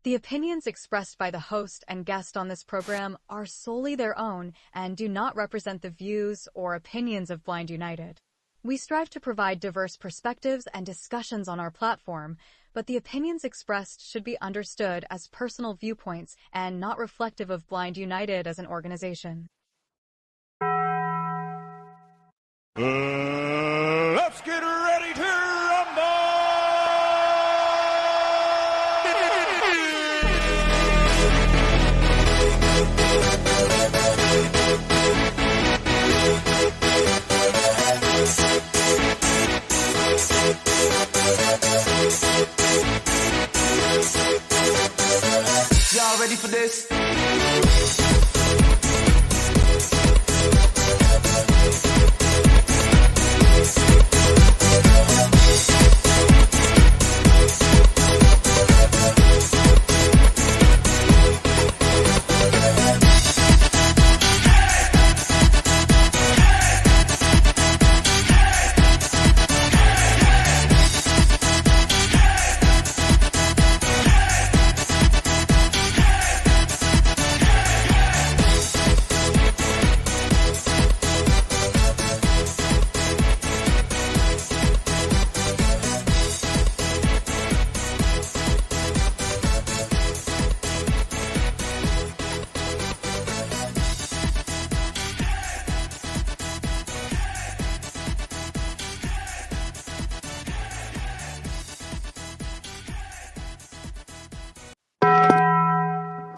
The opinions expressed by the host and guest on this program are solely their own and do not represent the views or opinions of Blind United. We strive to provide diverse perspectives and discussions on our platform, but the opinions expressed should be understood as personal viewpoints and not reflective of Blind United as an organization. Let's get ready to rumble! Y'all ready for this?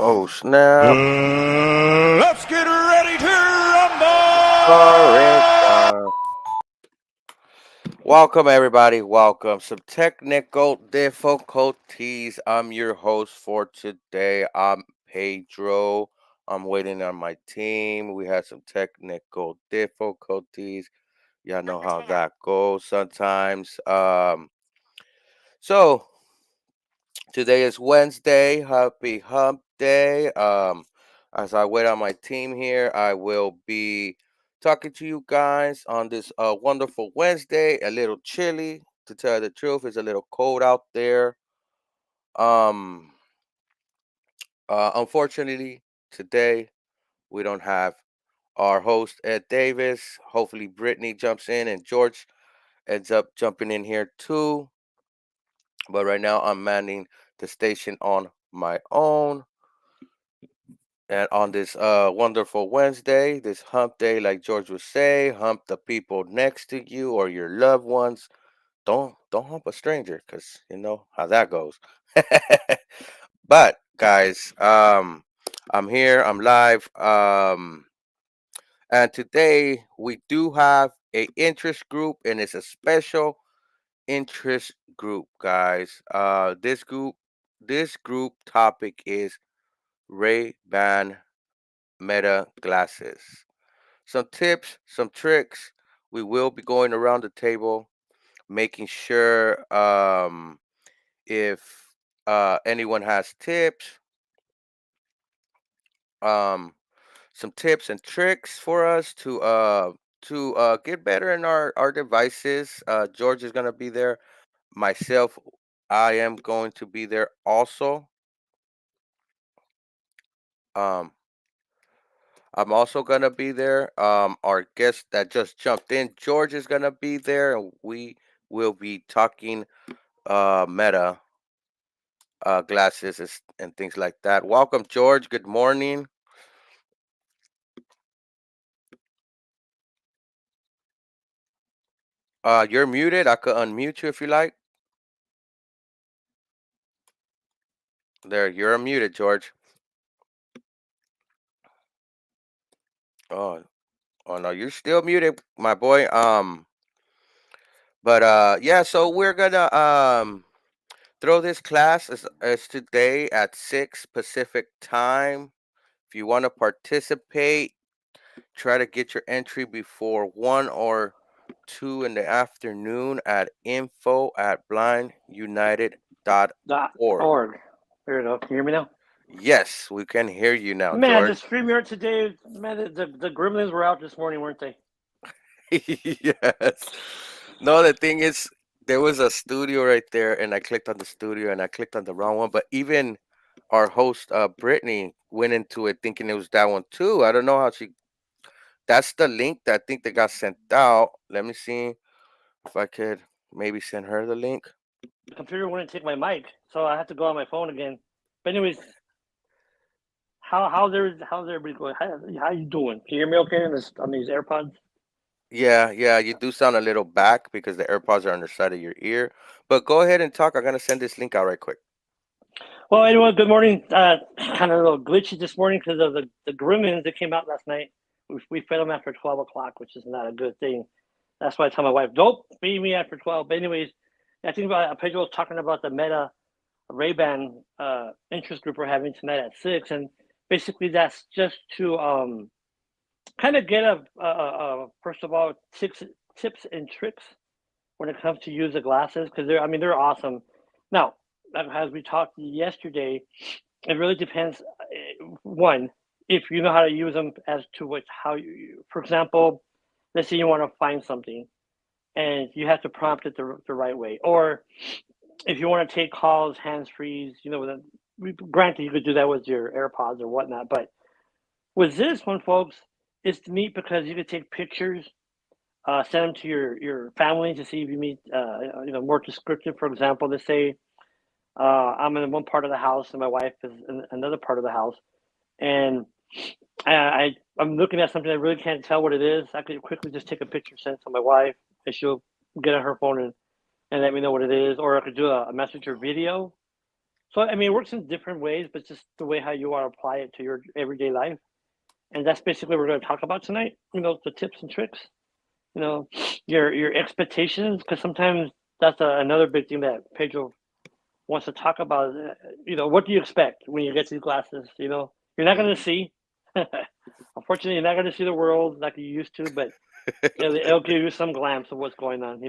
Oh, snap. Let's get ready to rumble! Welcome, everybody. Welcome. Some technical difficulties. I'm your host for today. I'm Pedro. I'm waiting on my team. We had some technical difficulties. Y'all know how that goes sometimes. So today is Wednesday. Happy Hump Day. As I wait on my team here, I will be talking to you guys on this wonderful Wednesday. A little chilly, to tell you the truth. It's a little cold out there. Um, Unfortunately, today we don't have our host Ed Davis. Hopefully, Brittany jumps in and George ends up jumping in here too. But right now, I'm manning the station on my own. And on this wonderful Wednesday, this hump day, like George would say, hump the people next to you or your loved ones. Don't hump a stranger, because you know how that goes. But guys, I'm here, I'm live. And today we do have a interest group, and it's a special interest group, guys. This group topic is Ray-Ban Meta glasses. Some tips, some tricks. We will be going around the table, making sure if anyone has tips, um, some tips and tricks for us to get better in our devices. George is gonna be there. Myself, I am going to be there also. Um, I'm also gonna be there. Our guest that just jumped in, George, is gonna be there, and we will be talking Meta glasses and things like that. Welcome, George. Good morning. You're muted. I could unmute you if you like. There, you're unmuted, George. Oh, oh no, you're still muted, my boy. But yeah. So we're gonna throw this class as today at 6 Pacific time. If you want to participate, try to get your entry before 1 or 2 in the afternoon at info@blindunited.org. .org. There you go. Can you hear me now? Yes, we can hear you now, Man, George. the StreamYard today, man, the gremlins were out this morning, weren't they? Yes. No, the thing is, there was a studio right there, and I clicked on the studio, and I clicked on the wrong one. But even our host Brittany went into it thinking it was that one too. I don't know how she. That's the link that I think that got sent out. Let me see if I could maybe send her the link. The computer wouldn't take my mic, so I had to go on my phone again. But anyways, how's everybody going? How you doing? Can you hear me okay on these AirPods? Yeah, yeah, you do sound a little back because the AirPods are on the side of your ear. But go ahead and talk. I'm gonna send this link out right quick. Well, anyone, good morning. Kind of a little glitchy this morning because of the gremlins that came out last night. We fed them after 12 o'clock, which is not a good thing. That's why I tell my wife, don't feed me after 12. But anyways, I think about Pedro was talking about the Meta Ray-Ban interest group we're having tonight at 6. And basically that's just to kind of get first of all, tips and tricks when it comes to use the glasses because they're awesome. Now, as we talked yesterday, it really depends. One, if you know how to use them as to how you, for example, let's say you want to find something and you have to prompt it the right way, or if you want to take calls hands free, granted you could do that with your AirPods or whatnot, but with this one, folks, it's neat because you could take pictures, send them to your family to see if you meet, more descriptive. For example, let's say I'm in one part of the house and my wife is in another part of the house, and I'm looking at something I really can't tell what it is. I could quickly just take a picture, send it to my wife, and she'll get on her phone and let me know what it is, or I could do a message or video. So I mean, it works in different ways, but just the way how you want to apply it to your everyday life, and that's basically what we're going to talk about tonight. The tips and tricks. You know, your expectations, because sometimes that's another big thing that Pedro wants to talk about. What do you expect when you get these glasses? You're not going to see. Unfortunately, you're not going to see the world like you used to, but it'll give you some glance of what's going on.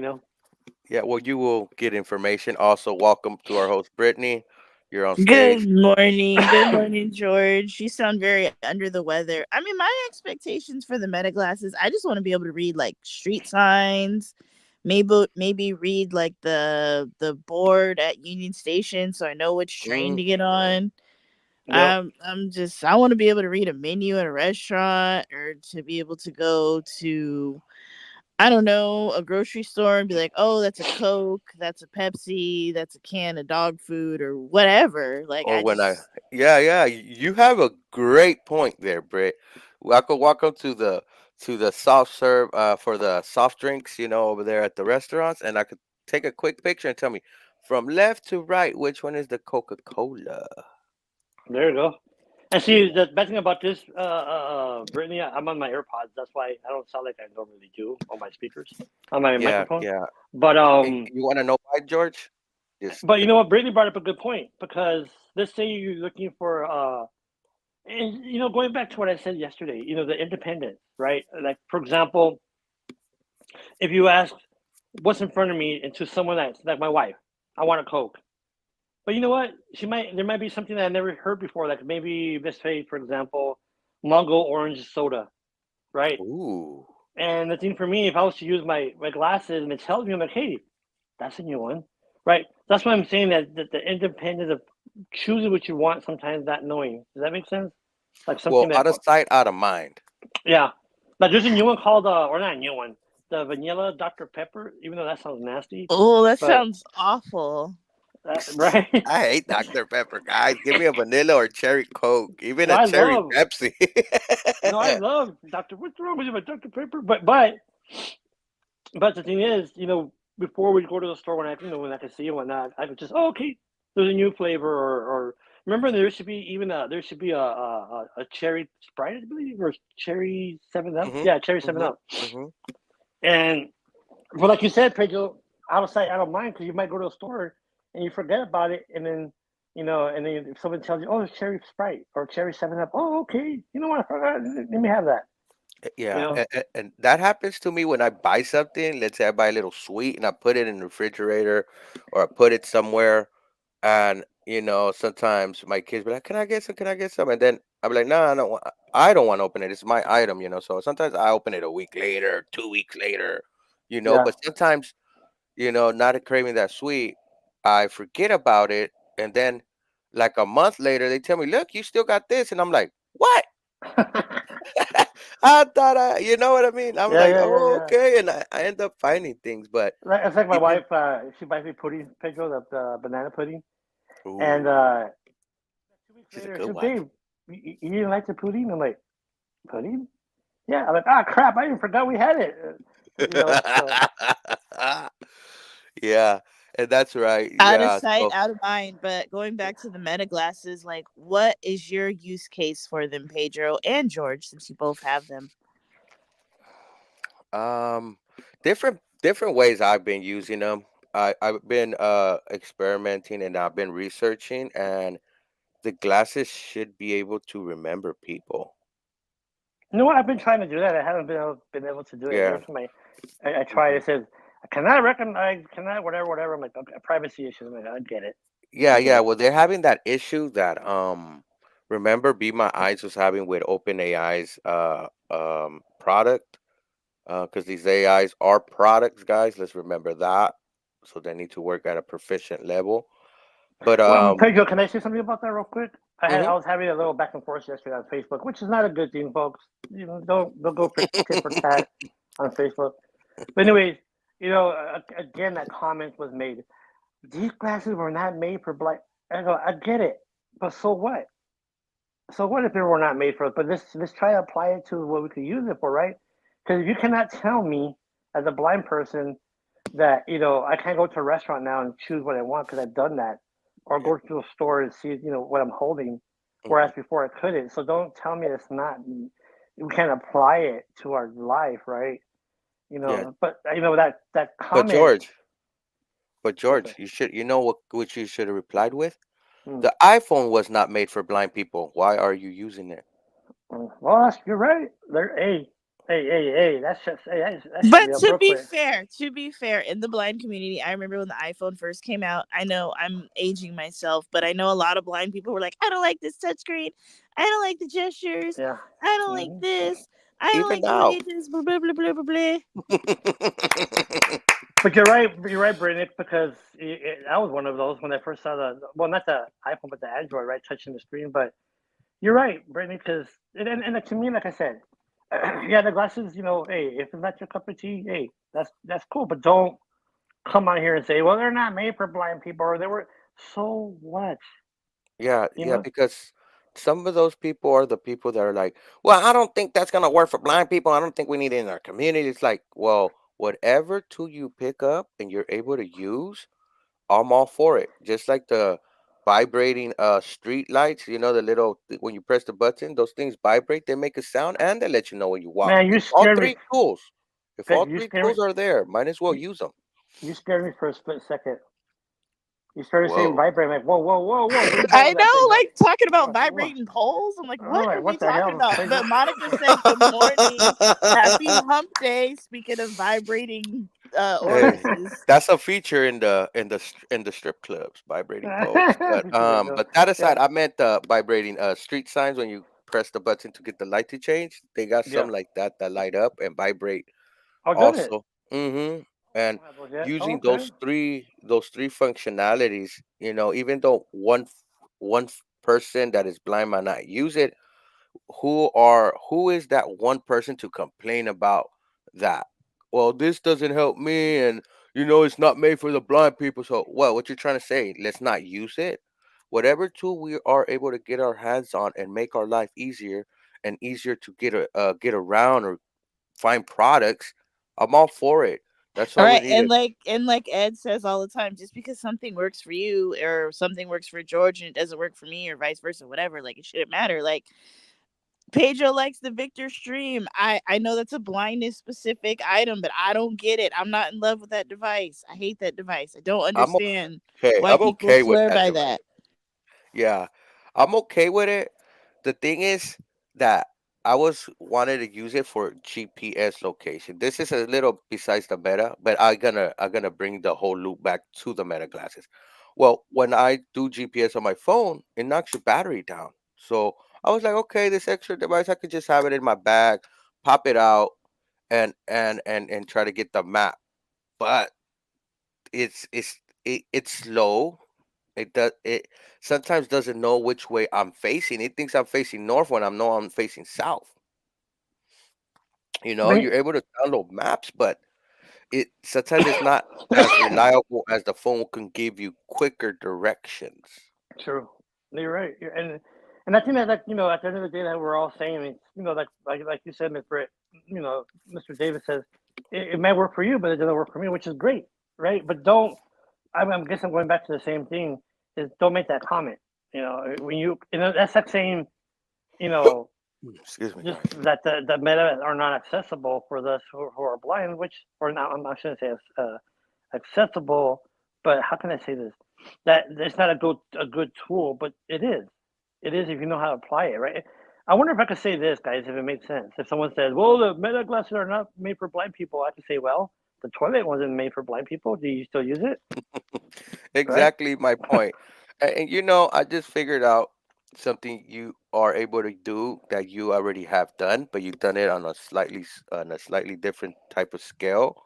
Yeah, well, you will get information. Also, welcome to our host Brittany. You're on Good stage. morning. Good morning, George. You sound very under the weather. I mean, my expectations for the meta glasses, I just want to be able to read like street signs, maybe read like the board at Union Station so I know which train Mm. to get on. Yep. I want to be able to read a menu at a restaurant or to be able to go to, I don't know, a grocery store and be like, oh, that's a Coke, that's a Pepsi, that's a can of dog food or whatever. Like, Or when I, yeah, yeah, you have a great point there, Britt. I could walk up to the soft serve for the soft drinks, over there at the restaurants, and I could take a quick picture and tell me from left to right which one is the Coca Cola. There you go. And see, the bad thing about this, Brittany, I'm on my AirPods. That's why I don't sound like I normally do on my speakers, on my Yeah, microphone. yeah. But You want to know why, George? Just but you know what? Brittany brought up a good point because let's say you're looking for, and going back to what I said yesterday, the independence, right? Like for example, if you ask what's in front of me and to someone that's like my wife, I want a Coke. But you know what? There might be something that I never heard before, like maybe let's say, for example, mango orange soda, right? ooh. And the thing for me, if I was to use my glasses and it tells me, I'm like, hey, that's a new one, right? That's why I'm saying that the independence of choosing what you want sometimes not knowing. Does that make sense? Like Well, something that, out of sight, out of mind. yeah. Like there's a new one called, or not a new one, the vanilla Dr. Pepper, even though that sounds nasty, oh, that but sounds awful. right. I hate Dr. Pepper, guys. Give me a vanilla or cherry Coke, even No, a I cherry love, Pepsi. no, I love Dr. What's wrong with you, with Dr. Pepper? But the thing is, before we go to the store when I can see and whatnot, I could just, oh, okay, there's a new flavor, or remember there should be a cherry Sprite, I believe, or cherry 7 Up. Mhm, Yeah, cherry Seven mhm, Up. mhm. And but like you said, Pedro, out of sight, out of mind, because you might go to a store and you forget about it, and then and then if someone tells you, oh, it's cherry Sprite or cherry 7 Up, oh, okay, you know what, I forgot, let me have that. You Yeah, know, and that happens to me when I buy something. Let's say I buy a little sweet and I put it in the refrigerator or I put it somewhere. And, sometimes my kids be like, "Can I get some? Can I get some?" And then I'm like, "No, I don't want to open it. It's my item." So sometimes I open it a week later, 2 weeks later, yeah, but sometimes, not craving that sweet, I forget about it. And then Like a month later, they tell me, "Look, you still got this," and I'm like, "What?" I thought you know what I mean? I'm Yeah, like, yeah, yeah, "Oh, yeah. okay," and I end up finding things, but It's like my even wife. She buys me pudding, Pedro, the banana pudding, and ooh, 2 weeks she's a later, good she said, wife. "Babe, you didn't like the pudding?" I'm like, "Pudding? Yeah." I'm like, "Ah, crap! I even forgot we had it." So Yeah, and that's right. Out of Yeah, sight, so out of mind. But going back to the meta glasses, like, what is your use case for them, Pedro and George, since you both have them? um different ways I've been using them. I've been experimenting and I've been researching, and the glasses should be able to remember people. you know what? I've been trying to do that. I haven't been able to do it. Yeah. Every time I try, Mhm. it says, "Can I recognize? Can I whatever, whatever?" I'm like, "Okay, privacy issues." I'm like, "I get it. Yeah, I get yeah. it." Well, they're having that issue that remember Be My Eyes was having with OpenAI's product, because these AIs are products, guys. Let's remember that. So they need to work at a proficient level. But Well, Pedro, can I say something about that real quick? I mhm, was having a little back and forth yesterday on Facebook, which is not a good thing, folks. Don't go for tit for tat on Facebook. But anyways, again, that comment was made. These glasses were not made for blind. I go, I get it, but so what? So what if they were not made for us? But let's try to apply it to what we could use it for, right? Because if you cannot tell me as a blind person that I can't go to a restaurant now and choose what I want because I've done that, or yeah, go to a store and see what I'm holding, mhm, whereas before I couldn't. So don't tell me it's not. We can't apply it to our life, right? yeah. But that But comment. George, but What's that? George, you know what which you should have replied with? Hmm. The iPhone was not made for blind people. Why are you using it? Well, you're right. There, hey. That shut But me up real quick. to be fair, in the blind community, I remember when the iPhone first came out. I know I'm aging myself, but I know a lot of blind people were like, "I don't like this touchscreen. I don't like the gestures. Yeah. I don't like Hmm. this. I don't Even like the way now. it is." Blah blah blah blah blah blah. But you're right. You're right, Brittany, because I was one of those when I first saw not the iPhone, but the Android, right, touching the screen. But you're right, Brittany, because and to me, like I said, yeah, the glasses. Hey, if it's not your cup of tea, hey, that's cool. But don't come on here and say, well, they're not made for blind people, or they were. So what? Yeah, You yeah, know? because some of those people are the people that are like, well, I don't think that's gonna work for blind people. I don't think we need it in our community. It's like, well, whatever tool you pick up and you're able to use, I'm all for it. Just like the vibrating street lights, the little when you press the button, those things vibrate, they make a sound and they let you know when you walk. Man, you If all scared me. three tools, if all Pedro, you three scared tools me. are there, might as well You, use them. you scared me for a split second. You started saying Whoa. vibrate. I'm like, whoa, whoa, whoa, whoa. Where's going I with that thing? know, like talking about Whoa. vibrating poles. I'm like, I'm what are like, we what the talking hell, about? Pedro? But Monica said, "Good morning, happy Hump Day." Speaking of vibrating Hey, orifices. that's a feature in the strip clubs, vibrating poles. But there you go. that Yeah, aside, I meant the vibrating street signs when you press the button to get the light to change. They got yeah. some like that that light up and vibrate Oh, does it? also. Mm-hmm. And I don't have those yet. Oh, using okay. those three functionalities, even though person that is blind might not use it, who is that one person to complain about that? Well, this doesn't help me, and it's not made for the blind people. So, what you're trying to say? Let's not use it. Whatever tool we are able to get our hands on and make our life easier and easier to get around or find products, I'm all for it. That's All all we right, need. and like Ed says all the time, just because something works for you or something works for George and it doesn't work for me or vice versa, whatever, like it shouldn't matter. Like Pedro likes the Victor Stream. I know that's a blindness specific item, but I don't get it. I'm not in love with that device. I hate that device. I don't I'm understand okay. why I'm people okay with swear that by device. that. Yeah, I'm okay with it. The thing is that I was wanted to use it for GPS location. This is a little besides the meta, but I'm gonna bring the whole loop back to the meta glasses. Well, when I do GPS on my phone, it knocks your battery down. So I was like, okay, this extra device, I could just have it in my bag, pop it out, and try to get the map. But it's slow. It sometimes doesn't know which way I'm facing. It thinks I'm facing north when I'm facing south. I mean, You're able to download maps, but it sometimes it's not as reliable as the phone can give you quicker directions. true. You're right. And I think that, like, at the end of the day, that we're all saying, like you said, Miss Britt, Mr. Davis says it may work for you, but it doesn't work for me, which is great, right? But don't. I'm guess I'm going back to the same thing. Is don't make that comment. When that's like saying, you know, Excuse me, just guys. that the meta are not accessible for those who are blind, which or not. I shouldn't say accessible, but how can I say this? That it's not a good tool, but it is. It is if you know how to apply it, right? I wonder if I could say this, guys, if it makes sense. If someone says, "Well, the meta glasses are not made for blind people," I could say, "Well, the toilet wasn't made for blind people. Do you still use it?" Right? Exactly my point. And I just figured out something you are able to do that you already have done, but you've done it on a slightly different type of scale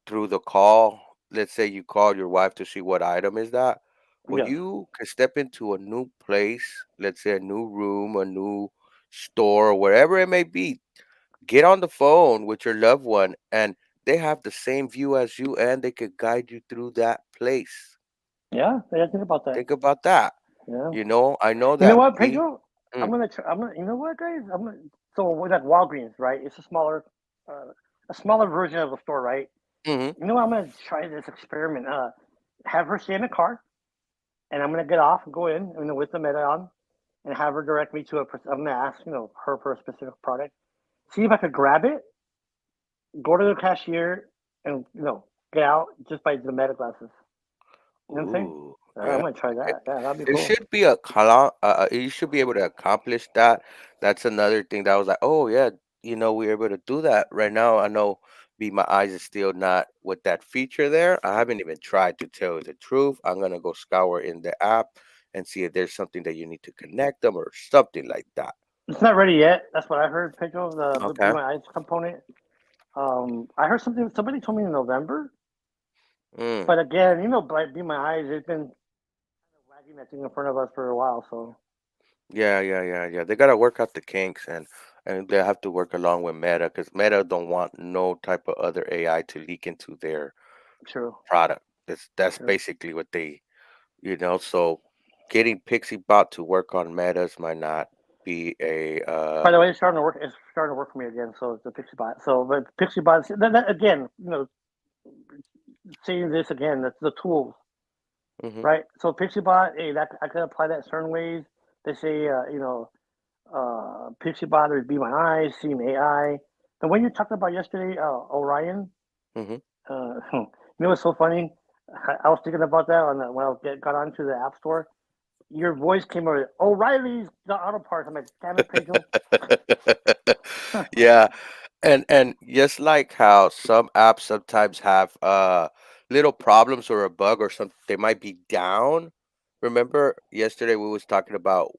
through the call. Let's say you call your wife to see what item is that. Well, Yes. you can step into a new place, let's say a new room, a new store, or wherever it may be. Get on the phone with your loved one, and they have the same view as you, and they could guide you through that place. Yeah. I didn't think about that. Think about that. Yeah. I know You know that what, being. Pedro? I'm Mm, gonna. Try, I'm gonna. You know what, guys? I'm gonna. So with that Walgreens, right? It's uh, a smaller version of a store, right? mhm. You know what? I'm gonna try this experiment. Have her stay in the car, and I'm gonna get off and go in, with the meta on, and have her direct me to a. I'm gonna ask, her for a specific product. See if I could grab it, go to the cashier, and get out just by the meta glasses. You know what I'm saying? Ooh, I'm yeah. gonna try It, that. Yeah, that'd be it cool. should be you should be able to accomplish that. That's another thing that I was like, oh yeah, we're able to do that right now. I know. Be my eyes is still not with that feature there. I haven't even tried to tell you the truth. I'm gonna go scour in the app and see if there's something that you need to connect them or something like that. It's not ready yet. That's what I heard, Pedro. The Be Okay. My Eyes component. I heard something. Somebody told me in November, Mm. but again, by Be My Eyes, it's been wagging that thing in front of us for a while. So Yeah, yeah, yeah, yeah. They gotta work out the kinks, and they have to work along with Meta because Meta don't want no type of other AI to leak into their true, product. That's true. basically what So getting PixieBot to work on Metas might not be a By the way, it's starting to work. It's starting to work for me again. So it's the Pixie Bot. So, but Pixie Bot, again, saying this again, that's the tools, mhm. right? So Pixie Bot, hey, that I can apply that certain ways. They say, Pixie Bot would Be My Eyes, Seeing AI. The one you talked about yesterday, Orion. Mhm. What's so funny? I was thinking about that when got onto the App Store. Your voice came over. O'Reilly's the auto parts. I'm like, damn it, Pedro. Yeah, and just like how some apps sometimes have little problems or a bug or something, they might be down. Remember yesterday we was talking about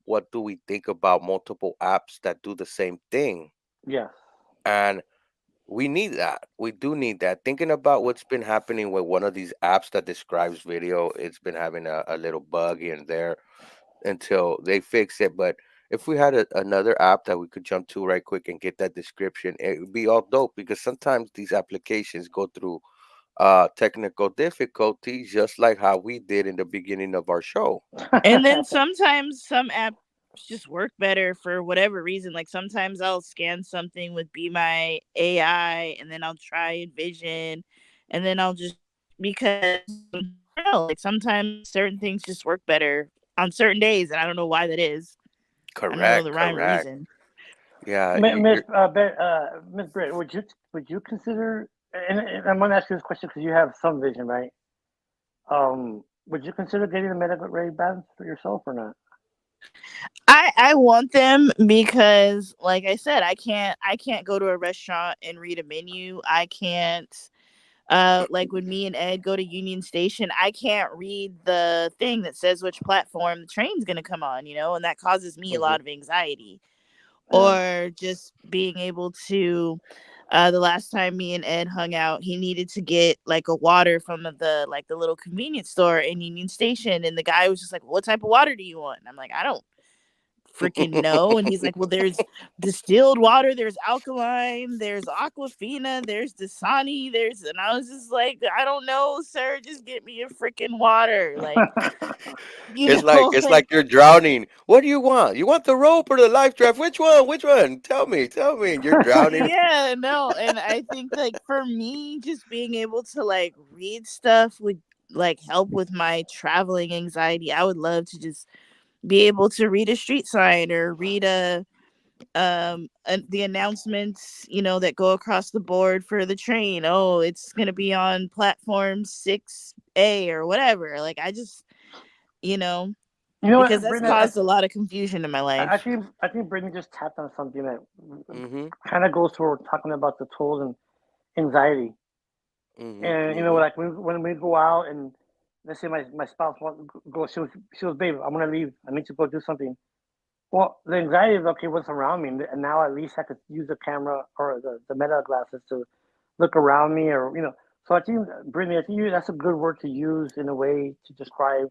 what do we think about multiple apps that do the same thing, Yes. and we need that. We do need that. Thinking about what's been happening with one of these apps that describes video, it's been having a little bug here and there until they fix it. But if we had another app that we could jump to right quick and get that description, it would be all dope because sometimes these applications go through technical difficulties, just like how we did in the beginning of our show. And then sometimes some apps just work better for whatever reason. Like sometimes I'll scan something with Be My AI and then I'll try Envision and then I'll just because I don't know, like sometimes certain things just work better on certain days and I don't know why that is. I don't know Correct, the rhyme or correct. reason. Yeah, Miss you're. Miss Britt, would you consider? And I'm going to ask you this question because you have some vision, right? Would you consider getting a medical ray bands for yourself or not? I want them because like I said, I can't go to a restaurant and read a menu. I can't like when me and Ed go to Union Station, I can't read the thing that says which platform the train's going to come on, and that causes me a Mhm. lot of anxiety. Yeah. Or just being able to The last time me and Ed hung out, he needed to get like a water from the little convenience store in Union Station, and the guy was just like, "What type of water do you want?" And I'm like, "I don't freaking know." And he's like, "Well, there's distilled water, there's alkaline, there's Aquafina, there's Dasani, there's," and I was just like, "I don't know, sir. Just get me a freaking water." Like, It's like like you're drowning. What do you want? You want the rope or the life raft? Which one? Which one? Tell me. And you're drowning. yeah, no. And I think like for me, just being able to like read stuff would like help with my traveling anxiety. I would love to just be able to read a street sign or read the announcements, that go across the board for the train. Oh, it's going to be on platform 6A or whatever. Like I just, you know, You know because what, that's Brittany? caused a lot of confusion in my life. I think Brittany just tapped on something that Mm-hmm. kind of goes to what we're talking about the tools and anxiety. Mm-hmm. And Mm-hmm. like when we go out and let's say my spouse wants to go, she was, babe, I'm gonna leave. I need to go do something. Well, the anxiety is okay, what's around me, and now at least I could use the camera or the meta glasses to look around me, or So I think, Brittany, I think that's a good word to use in a way to describe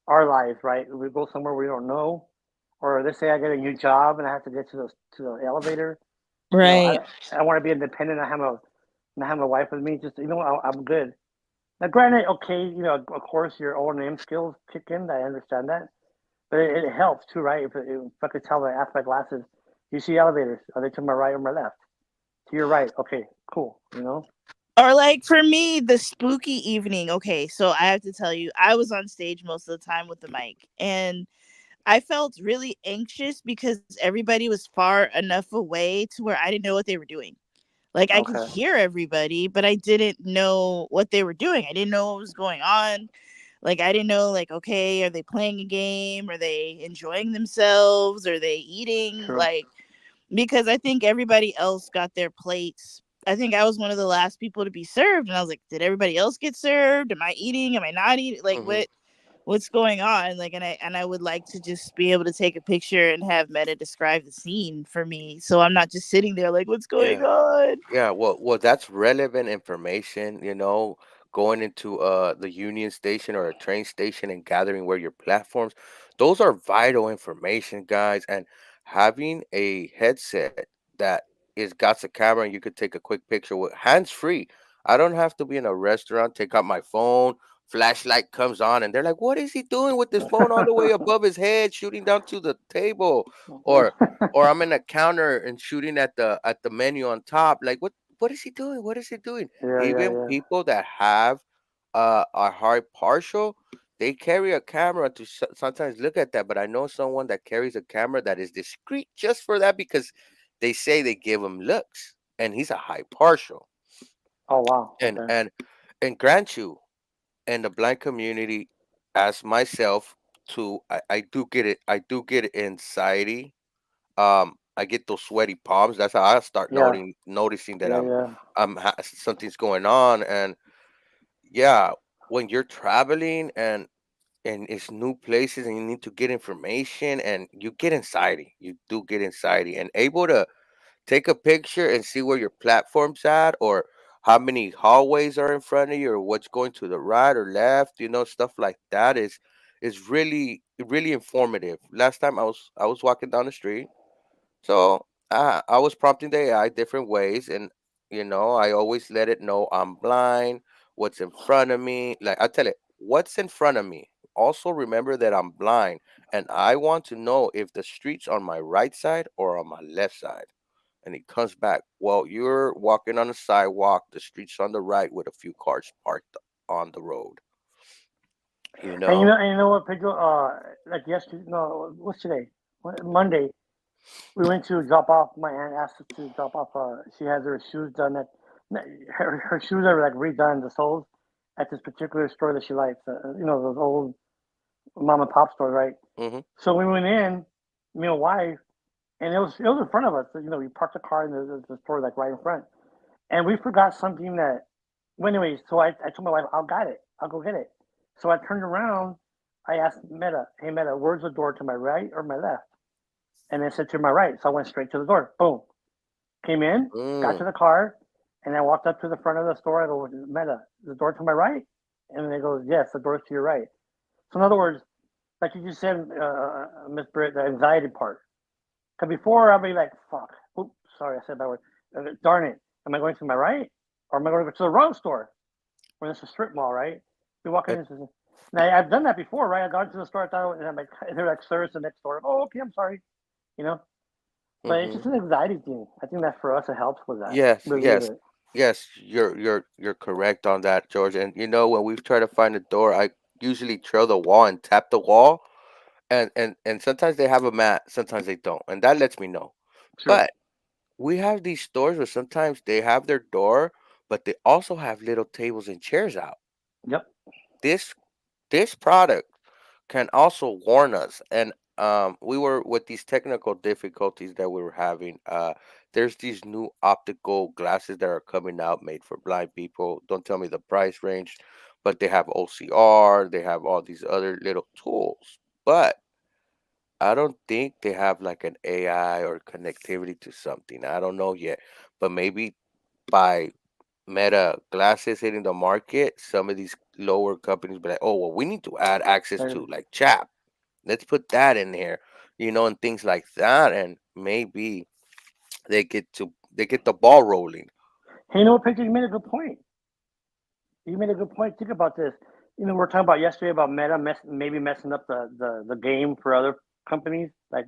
our lives, right? We go somewhere we don't know, or let's say I get a new job and I have to get to the elevator. Right. I want to be independent. I have my wife with me. Just I'm good. Now, granted, okay, of course your O&M skills kick in. I understand that, but it helps too, right? If I could tell by ask my glasses, you see elevators? Are they to my right or my left? To your right. Okay, cool. Or like for me, the spooky evening. Okay, so I have to tell you, I was on stage most of the time with the mic, and I felt really anxious because everybody was far enough away to where I didn't know what they were doing. Like I could Okay, hear everybody, but I didn't know what they were doing. I didn't know what was going on. Like I didn't know, like, okay, are they playing a game? Are they enjoying themselves? Are they eating? true. Like, because I think everybody else got their plates. I think I was one of the last people to be served, and I was like, did everybody else get served? Am I eating? Am I not eating? Like, Mm-hmm. what's going on? Like, and I would like to just be able to take a picture and have Meta describe the scene for me, so I'm not just sitting there like, what's going Yeah. on? Yeah, well, that's relevant information, going into the Union Station or a train station and gathering where your platforms. Those are vital information, guys. And having a headset that is got a camera and you could take a quick picture with hands free. I don't have to be in a restaurant, take out my phone, flashlight comes on, and they're like, "What is he doing with this phone all the way above his head, shooting down to the table?" Or I'm in a counter and shooting at the menu on top. Like, what is he doing? What is he doing? Yeah, yeah, Even yeah. people that have a hard partial, they carry a camera to sometimes look at that. But I know someone that carries a camera that is discreet just for that because they say they give him looks, and he's a high partial. Oh wow. And Okay. and and grant you, in the blind community, as myself, too, I do get it. I do get anxiety. I get those sweaty palms. That's how I start Yeah, noticing that yeah, yeah. something's going on. And yeah, when you're traveling and it's new places and you need to get information and you get anxiety. You do get anxiety, and able to take a picture and see where your platform's at, or how many hallways are in front of you, or what's going to the right or left. Stuff like that is really informative. Last time I was walking down the street, so I was prompting the AI different ways, and I always let it know I'm blind, what's in front of me. Like I tell it, what's in front of me. Also remember that I'm blind, and I want to know if the street's on my right side or on my left side. And he comes back. Well, you're walking on the sidewalk. The street's on the right with a few cars parked on the road. You know. And you know what, Pedro? Like yesterday, no, what's today? Monday. We went to drop off. My aunt asked us to drop off. She has her shoes done at her shoes are like redone, the soles, at this particular store that she likes. Those old mom and pop stores, right? Hmm. So we went in, me and wife, and it was in front of us. So, we parked the car in the store like right in front, and we forgot something that. Well, anyways, so I told my wife, I'll get it. I'll go get it. So I turned around. I asked Meta, "Hey Meta, where's the door, to my right or my left?" And it said to my right. So I went straight to the door. Boom. Came in, got to the car, and I walked up to the front of the store. I go, Meta, the door to my right? And they go, yes, the door's to your right. So in other words, like you just said, Miss Britt, the anxiety part. Because before I'll be like, fuck, oops, sorry, I said that word. Darn it, am I going to my right? Or am I going to go to the wrong store? When it's a strip mall, right? We walk in and says, now I've done that before, right? I've gone to the store, I thought, and I'm like, they're like, sir, it's the next door. Oh, okay, I'm sorry. You know? But it's just an anxiety thing. I think that for us it helps with that. Yes, Relieve yes, it. yes. You're correct on that, George. And when we've tried to find a door, I usually trail the wall and tap the wall, and sometimes they have a mat, sometimes they don't, and that lets me know. True. But we have these stores where sometimes they have their door, but they also have little tables and chairs out. Yep. This this product can also warn us. And we were with these technical difficulties that we were having. There's these new optical glasses that are coming out made for blind people. Don't tell me the price range, but they have OCR, they have all these other little tools. But I don't think they have like an AI or connectivity to something. I don't know yet. But maybe by Meta glasses hitting the market, some of these lower companies be like, oh, well, we need to add access to like chat. Let's put that in here, and things like that, and maybe they get the ball rolling. Hey, you know what, Pedro? You made a good point. You made a good point. Think about this. We're talking about yesterday about Meta maybe messing up the game for other companies, like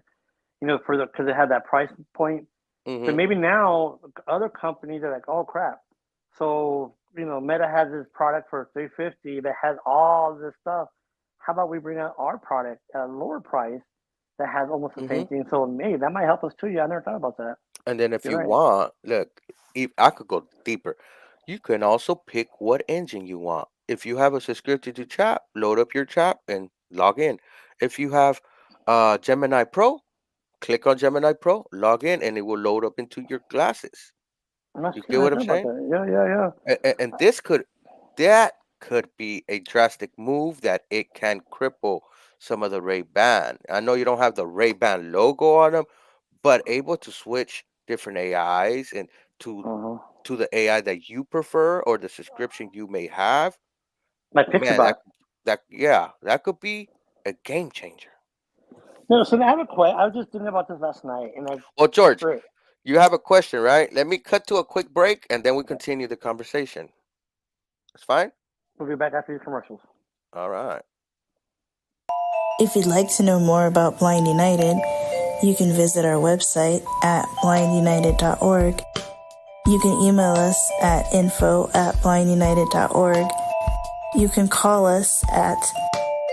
for because it had that price point. But Hmm. maybe now other companies are like, oh crap. So Meta has this product for 350 that has all this stuff. How about we bring out our product at a lower price that has almost the Hmm. same thing? So maybe that might help us too. Yeah, I never thought about that. And then if You're you right. want, look, if I could go deeper, you can also pick what engine you want. If you have a subscription to chat, load up your chat and log in. If you have Gemini Pro, click on Gemini Pro, log in, and it will load up into your glasses. That's You true. get I what never I'm thought about saying? that. Yeah, yeah, yeah. And that could be a drastic move that it can cripple some of the Ray-Ban. I know you don't have the Ray-Ban logo on them, but able to switch different AIs and to Uh-huh. to the AI that you prefer or the subscription you may have, My picture man, that bot. that yeah, that could be a game changer. No, so I have a question. I was just thinking about this last night, and Well, George, Britt, you have a question, right? Let me cut to a quick break and then we continue the conversation. That's fine? we'll be back after these commercials. All right. If you'd like to know more about Blind United, you can visit our website at blindunited.org. You can email us at info@blindunited.org. You can call us at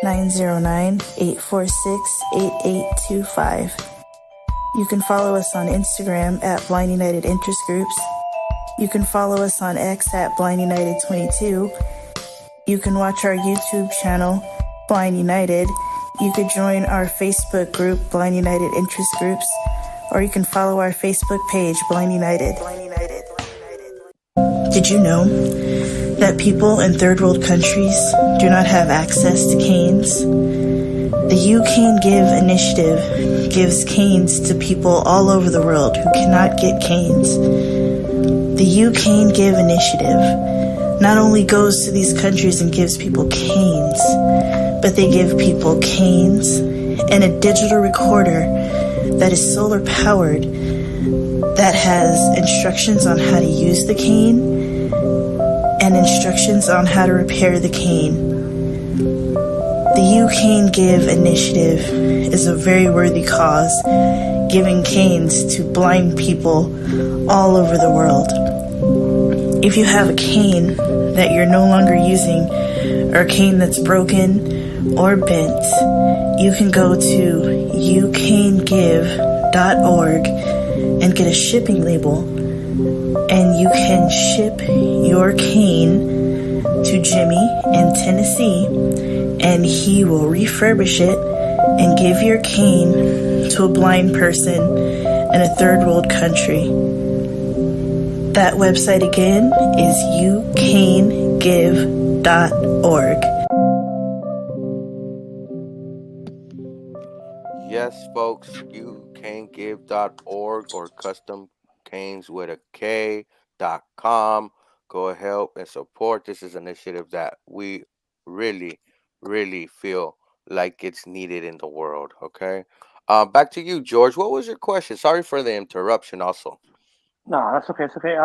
909-846-8825. You can follow us on Instagram at Blind United Interest Groups. You can follow us on X at Blind United 22. You can watch our YouTube channel, Blind United. You could join our Facebook group, Blind United Interest Groups, or you can follow our Facebook page, Blind United. Did you know that people in third world countries do not have access to canes? The You Cane Give initiative gives canes to people all over the world who cannot get canes. The You Cane Give initiative not only goes to these countries and gives people canes, but they give people canes and a digital recorder that is solar powered, that has instructions on how to use the cane and instructions on how to repair the cane. The You Cane Give initiative is a very worthy cause, giving canes to blind people all over the world. If you have a cane that you're no longer using, or a cane that's broken or bent, you can go to youcanegive.org and get a shipping label, and you can ship your cane to Jimmy in Tennessee, and he will refurbish it and give your cane to a blind person in a third world country. That website again is youcanegive.org. Yes, folks, youcangive.org or canes with a K.com. Go help and support. This is an initiative that we really, really feel like it's needed in the world. Okay. Back to you, George. What was your question? Sorry for the interruption. Also. No, that's okay. It's okay.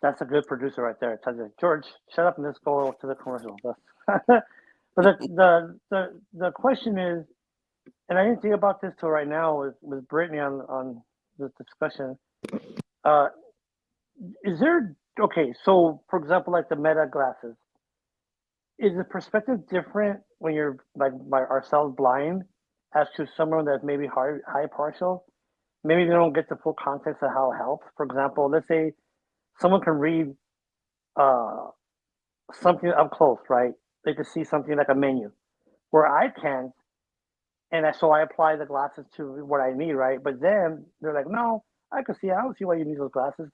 That's a good producer right there. Tells you, George, shut up and let's go to the commercial. But the question is, and I didn't think about this till right now with Brittany on this discussion. Uh, is there okay? So, for example, like the Meta glasses, is the perspective different when you're like ourselves blind as to someone that's maybe high partial? Maybe they don't get the full context of how it helps. For example, let's say someone can read uh, something up close, right? They can see something like a menu, where I can't, and so I apply the glasses to what I need, right? But then they're like, no, I can see. I don't see why you need those glasses.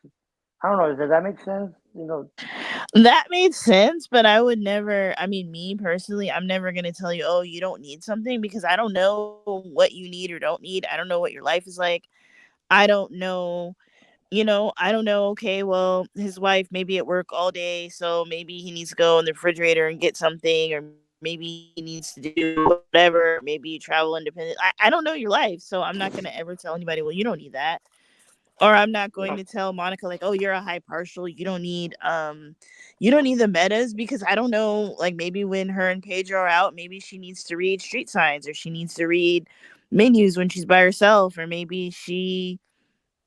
I don't know. Does that make sense? You know. That made sense, but I would never, I mean, me personally, I'm never going to tell you, oh, you don't need something because I don't know what you need or don't need. I don't know what your life is like. I don't know, I don't know. Okay, well, his wife maybe at work all day, so maybe he needs to go in the refrigerator and get something, or maybe he needs to do whatever. Maybe you travel independent. I don't know your life, so I'm not going to ever tell anybody, well, you don't need that. Or I'm not going to tell Monica like, oh, you're a high partial. You don't need the metas because I don't know, like maybe when her and Pedro are out, maybe she needs to read street signs or she needs to read menus when she's by herself, or maybe she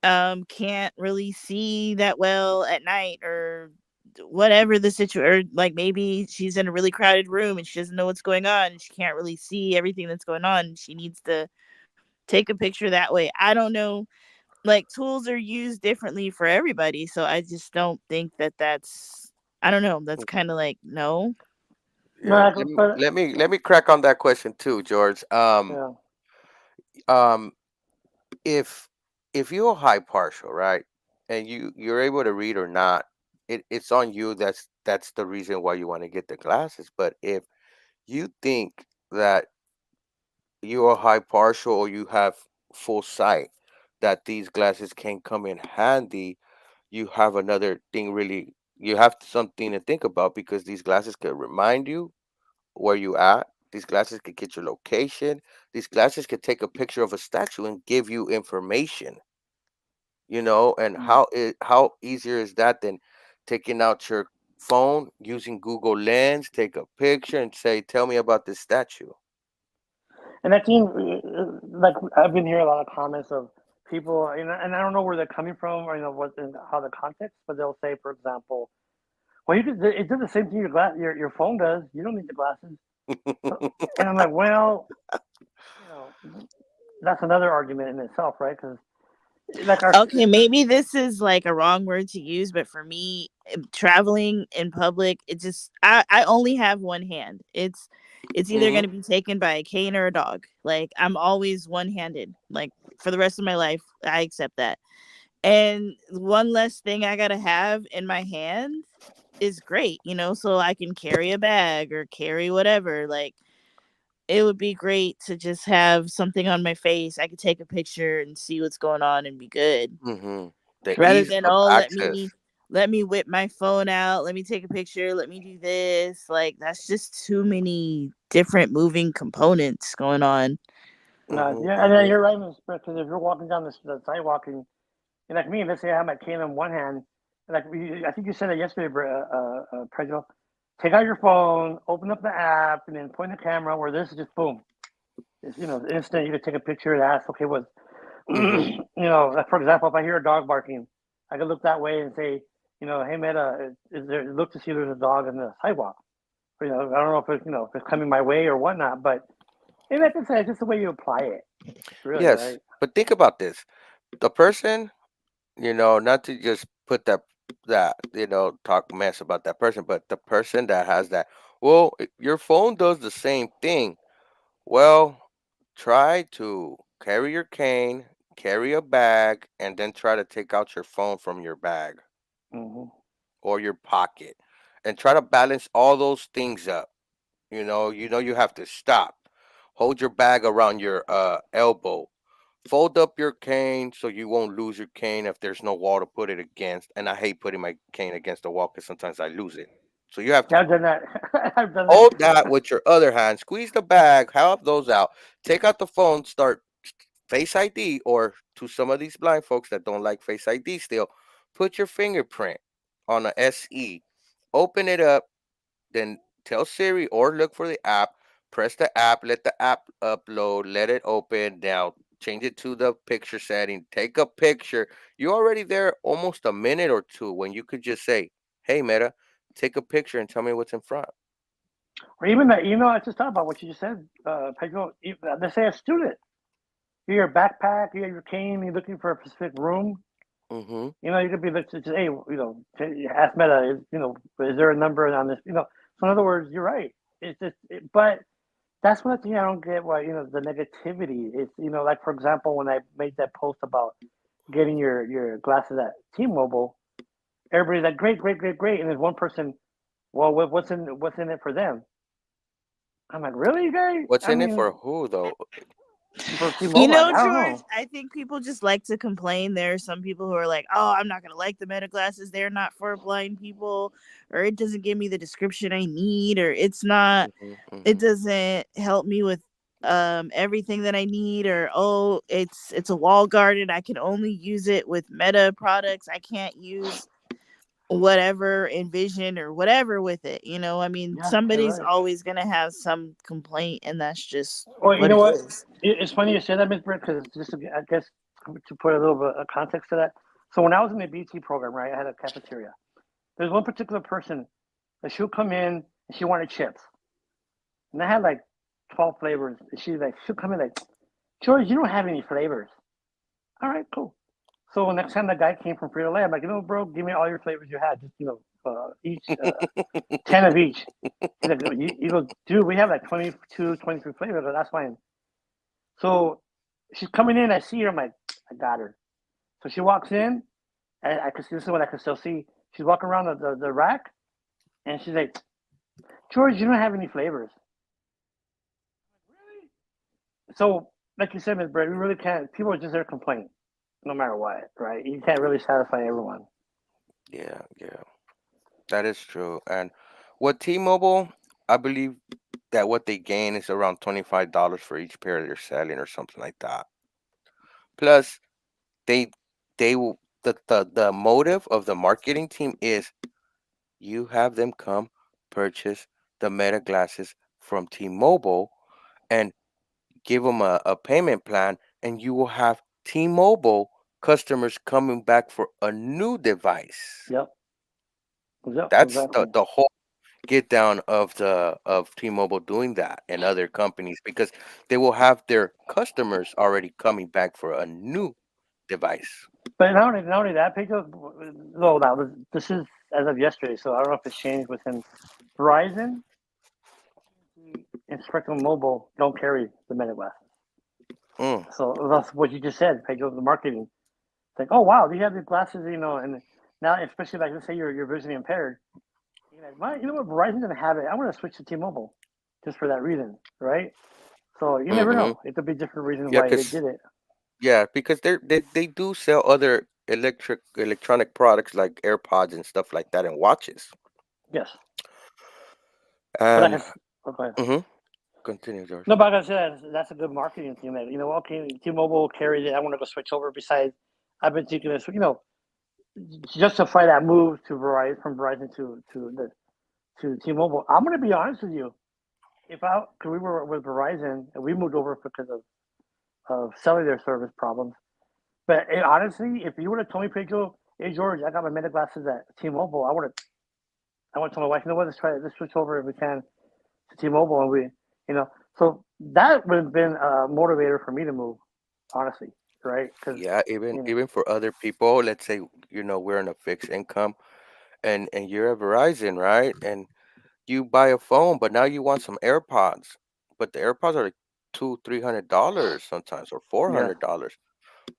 can't really see that well at night, or whatever the situation, or like maybe she's in a really crowded room and she doesn't know what's going on and she can't really see everything that's going on. She needs to take a picture that way. I don't know, like tools are used differently for everybody, so I just don't think that that's, I don't know, that's kind of like no. Yeah. No, but Let me crack on that question too, George. yeah. Um, if you're high partial, right, and you're able to read or not, it's on you. That's the reason why you want to get the glasses. But if you think that you are high partial or you have full sight, that these glasses can come in handy, you have another thing really. You have something to think about because these glasses can remind you where you at. These glasses could get your location. These glasses could take a picture of a statue and give you information. And Mm. how easier is that than taking out your phone using Google Lens, take a picture and say, "Tell me about this statue." And I think, like, I've been hearing a lot of comments of people, and I don't know where they're coming from or what and how the context, but they'll say, for example, well, it does the same thing your phone does. You don't need the glasses. And I'm like, well, you know, that's another argument in itself, right? Because like our Okay, maybe this is like a wrong word to use, but for me, traveling in public, it just, I only have one hand. It's either going Hmm. to be taken by a cane or a dog. Like I'm always one-handed. Like for the rest of my life, I accept that. And one less thing I got to have in my hand is great, so I can carry a bag or carry whatever. Like it would be great to just have something on my face. I could take a picture and see what's going on and be good. Hmm. The Rather ease than, of oh, access. let me whip my phone out, let me take a picture, let me do this. Like that's just too many different moving components going on. no, Hmm. yeah, and then Hmm. you're right, because if you're walking down the sidewalk and like me, let's say I have my cane in one hand, and I think you said it yesterday, Pedro. Take out your phone, open up the app, and then point the camera. Where this is just boom, it's instant. You can take a picture and ask, okay, what, Hmm. like for example, if I hear a dog barking, I can look that way and say, hey Meta, is there look to see if there's a dog on the sidewalk. Or, I don't know if it's coming my way or whatnot, but maybe I can say it's just the way you apply it, really, Yes, right? but think about this: the person, not to just put talk mess about that person, but the person that has that. Well, your phone does the same thing. Well, try to carry your cane, carry a bag, and then try to take out your phone from your bag Hmm. or your pocket and try to balance all those things up. You have to stop. Hold your bag around your elbow. fold up your cane so you won't lose your cane if there's no wall to put it against. And I hate putting my cane against the wall because sometimes I lose it. So you have to Yeah, I've done that. I've done that. hold that with your other hand. Squeeze the bag, help those out. Take out the phone, start Face ID, or to some of these blind folks that don't like Face ID still, put your fingerprint on a SE. Open it up, then tell Siri or look for the app. Press the app, let the app upload, let it open. Now change it to the picture setting. Take a picture. You're already there almost a minute or two when you could just say, "Hey Meta, take a picture and tell me what's in front." Or even that email I just thought about what you just said, Pedro. Let's say a student, you're your backpack, you have your cane, you're looking for a specific room. Mm-hmm. You could be like, hey, ask Meta, is there a number on this? So in other words, you're right. It's just, but that's one thing I don't get. Why the negativity? It's like for example, when I made that post about getting your glasses at T-Mobile, everybody's like, great, great, great, great, and there's one person, well, what's in it for them? I'm like, really, you guys? What's I in it for mean, who though? for You T-Mobile, know, I don't George, know. I think people just like to complain. There are some people who are like, oh, I'm not going to like the meta glasses. They're not for blind people, or it doesn't give me the description I need, or Mm-hmm, it mm-hmm. doesn't help me with everything that I need, or oh, it's a wall garden. I can only use it with meta products. I can't use whatever envision or whatever with it. I mean, Yeah, you're somebody's right. always going to have some complaint, and that's just Well, you what know it what? is. It's funny you say that, Miss Britt, because just I guess to put a little bit of context to that. So when I was in the BT program, right, I had a cafeteria. There's one particular person that she'll come in and she wanted chips, and I had like 12 flavors. And she'll come in like, George, you don't have any flavors. All right, cool. So next time the guy came from Frito Lay, I'm like, bro, give me all your flavors you had, just each 10 of each. He's like, you go, dude, we have like 22, 23 flavors. But that's fine. So she's coming in. I see her. I'm like, I got her. So she walks in. And I could see this is what I could still see. She's walking around the rack, and she's like, George, you don't have any flavors. Really? So, like you said, Miss Brett, we really can't. People are just there to complain, no matter what, right? You can't really satisfy everyone. Yeah, yeah, that is true. And what T-Mobile, I believe that what they gain is around $25 for each pair they're selling or something like that. Plus, they they will the motive of the marketing team is you have them come purchase the Meta glasses from T-Mobile and give them a payment plan, and you will have T-Mobile customers coming back for a new device. Yep. Yep. That's Exactly. the whole get down of the of T-Mobile doing that and other companies because they will have their customers already coming back for a new device. But not only that, Pedro. No, now this is as of yesterday, so I don't know if it's changed within Verizon and Spectrum Mobile don't carry the Meta glasses. Mm, So that's what you just said, Pedro. The marketing. It's like, oh wow, you have these glasses, and now especially like let's say you're visually impaired. You're like, well, you know what? Verizon doesn't have it. I want to switch to T-Mobile just for that reason, right? So you never mm-hmm. know. It could be different reasons Yeah, why they because did it. because they do sell other electronic products like AirPods and stuff like that and watches. Yes, but And okay. mm-hmm, continue, George. No, but like I said, that's a good marketing thing. That okay, T-Mobile carries it. I want to go switch over. Besides, I've been thinking this, justify that move to Verizon from Verizon to T-Mobile. I'm going to be honest with you. Cause we were with Verizon and we moved over because of cellular service problems. But honestly, if you would have told me, Pedro, hey George, I got my Meta glasses at T-Mobile, I would have told my wife, you know what, let's switch over if we can to T-Mobile, and you know, so that would have been a motivator for me to move, honestly, right? Because Yeah, even you know, even for other people, let's say we're in a fixed income and you're at Verizon, right? And you buy a phone, but now you want some AirPods, but the AirPods are like $300 sometimes or four yes, hundred dollars.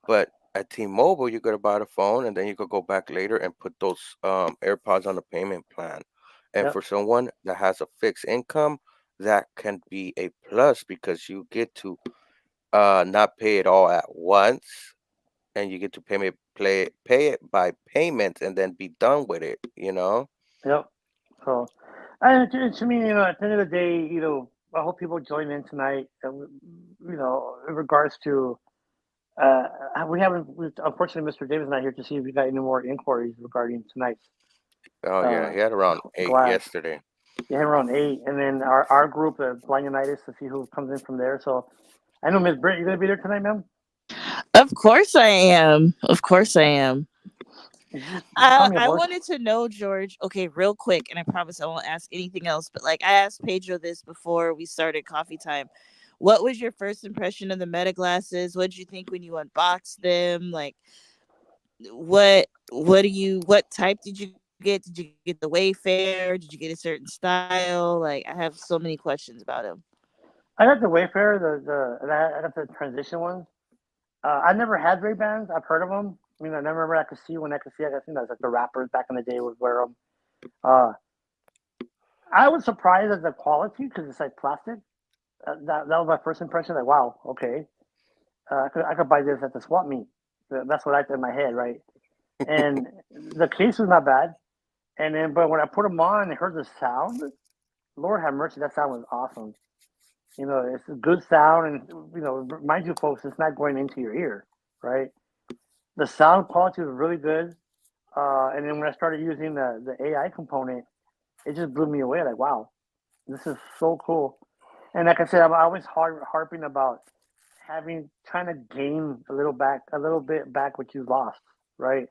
But at T-Mobile, you gotta buy the phone, and then you could go back later and put those AirPods on the payment plan. And yep, for someone that has a fixed income, that can be a plus because you get to not pay it all at once, and you get to pay it by payments and then be done with it, you know? Yep. So, and to me, at the end of the day, I hope people join in tonight. In regards to, uh, unfortunately, Mr. Davis not here to see if we got any more inquiries regarding tonight's Oh yeah, uh, he had around 8 glass. yesterday. Yeah, around 8, and then our group, Blind United, to see who comes in from there. So, I know Miss Britt, you gonna be there tonight, ma'am? Of course I am. Of course I am. Just call me a I voice. wanted to know, George. Okay, real quick, and I promise I won't ask anything else. But like, I asked Pedro this before we started coffee time. What was your first impression of the Meta glasses? What did you think when you unboxed them? Like, what type did you get? Did you get the Wayfair? Did you get a certain style? Like, I have so many questions about them. I got the Wayfarer, and I got the transition ones. I never had Ray Bans. I've heard of them. I mean, I never remember I could see when I could see. I guess that's like the rappers back in the day would wear them. Uh, I was surprised at the quality because it's like plastic. That was my first impression. Like, wow, okay, I could buy this at the swap meet. That's what I thought in my head, right? And the case was not bad. And then, but when I put them on and heard the sound, Lord have mercy, that sound was awesome. It's a good sound, and mind you, folks, it's not going into your ear, right? The sound quality was really good. And then when I started using the AI component, it just blew me away. Like, wow, this is so cool. And like I said, I'm always harping about trying to gain a little bit back what you lost, right?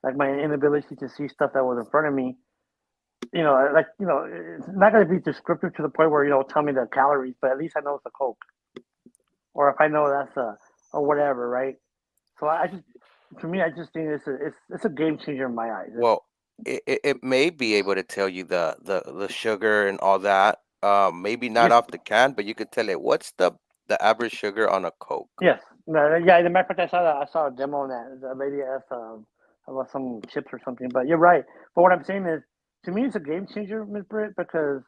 Like my inability to see stuff that was in front of me. It's not going to be descriptive to the point where tell me the calories, but at least I know it's a Coke, or if I know that's a or whatever, right? So to me, I just think it's a game changer in my eyes. Well, it may be able to tell you the sugar and all that. Maybe not Yes, off the can, but you could tell it what's the average sugar on a Coke. yes, no, yeah. As a matter of fact, I saw a demo on that. The lady asked about some chips or something, but you're right. But what I'm saying is, to me, it's a game changer, Miss Britt, because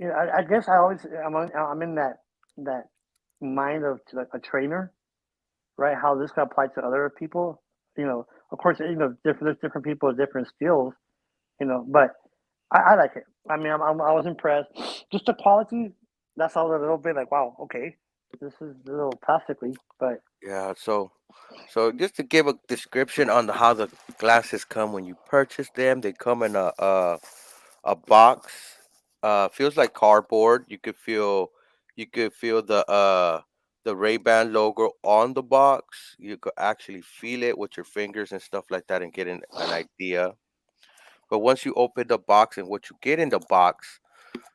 I guess I'm in that mind of like a trainer, right? How this can apply to other people. Of course, there's different people with different skills, but I like it. I mean, I was impressed. Just the quality, that's all a little bit like, wow, okay, this is a little plastically, but Yeah, so just to give a description on how the glasses come when you purchase them, they come in a box. Feels like cardboard. You could feel the Ray-Ban logo on the box. You could actually feel it with your fingers and stuff like that and get an idea. But once you open the box and what you get in the box,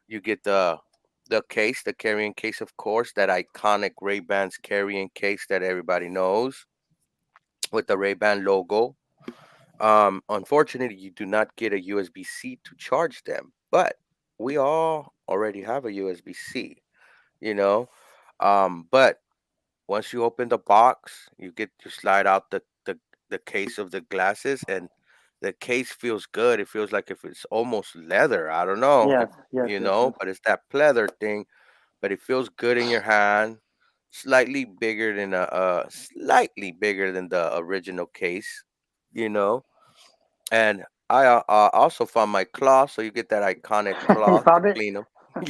you get the case, the carrying case, of course, that iconic Ray-Ban's carrying case that everybody knows with the Ray-Ban logo. Unfortunately, you do not get a USB-C to charge them, but we all already have a USB-C, you know. But once you open the box, you get to slide out the case of the glasses, and the case feels good. It feels like if it's almost leather. I don't know if yes, yes, yes, yes. but it's that pleather thing. But it feels good in your hand. Slightly bigger than the original case, you know. And I also found my cloth, so you get that iconic You cloth to found it? clean them.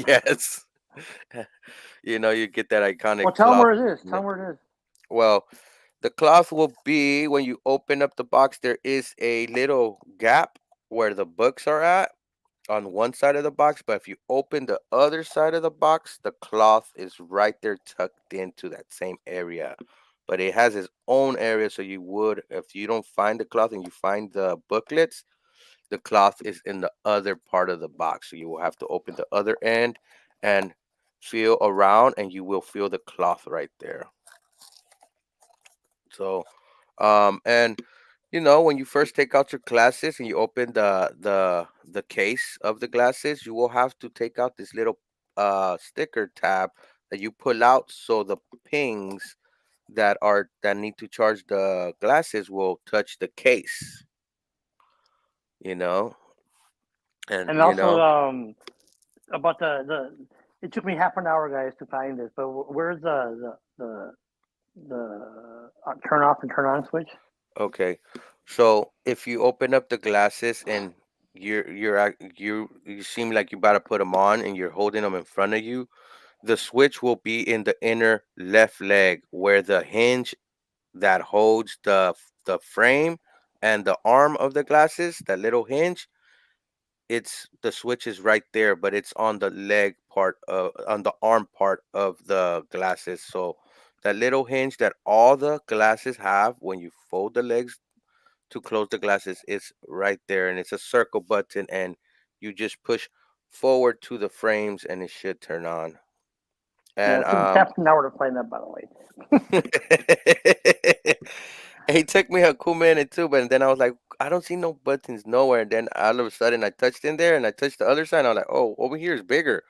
Yes, you get that iconic Well, tell them cloth where to it is. clean Tell 'em. them where it is. Well, the cloth will be when you open up the box. There is a little gap where the books are at on one side of the box, but if you open the other side of the box, the cloth is right there tucked into that same area. But it has its own area, so if you don't find the cloth and you find the booklets, the cloth is in the other part of the box. So you will have to open the other end and feel around, and you will feel the cloth right there. So, and when you first take out your glasses and you open the case of the glasses, you will have to take out this little sticker tab that you pull out, so the pings that need to charge the glasses will touch the case. You know, and And also, about the it took me half an hour, guys, to find this. But where's the turn off and turn on switch? Okay. So if you open up the glasses and you seem like you about to put them on and you're holding them in front of you, the switch will be in the inner left leg where the hinge that holds the frame and the arm of the glasses, that little hinge, it's the switch is right there, but it's on the leg part of on the arm part of the glasses. So that little hinge that all the glasses have when you fold the legs to close the glasses is right there, and it's a circle button, and you just push forward to the frames and it should turn on. Yeah, And it took me half an hour to find that, by the way. it took me a cool minute too, but then I was like, I don't see no buttons nowhere. And then all of a sudden I touched in there and I touched the other side. And I was like, oh, over here is bigger.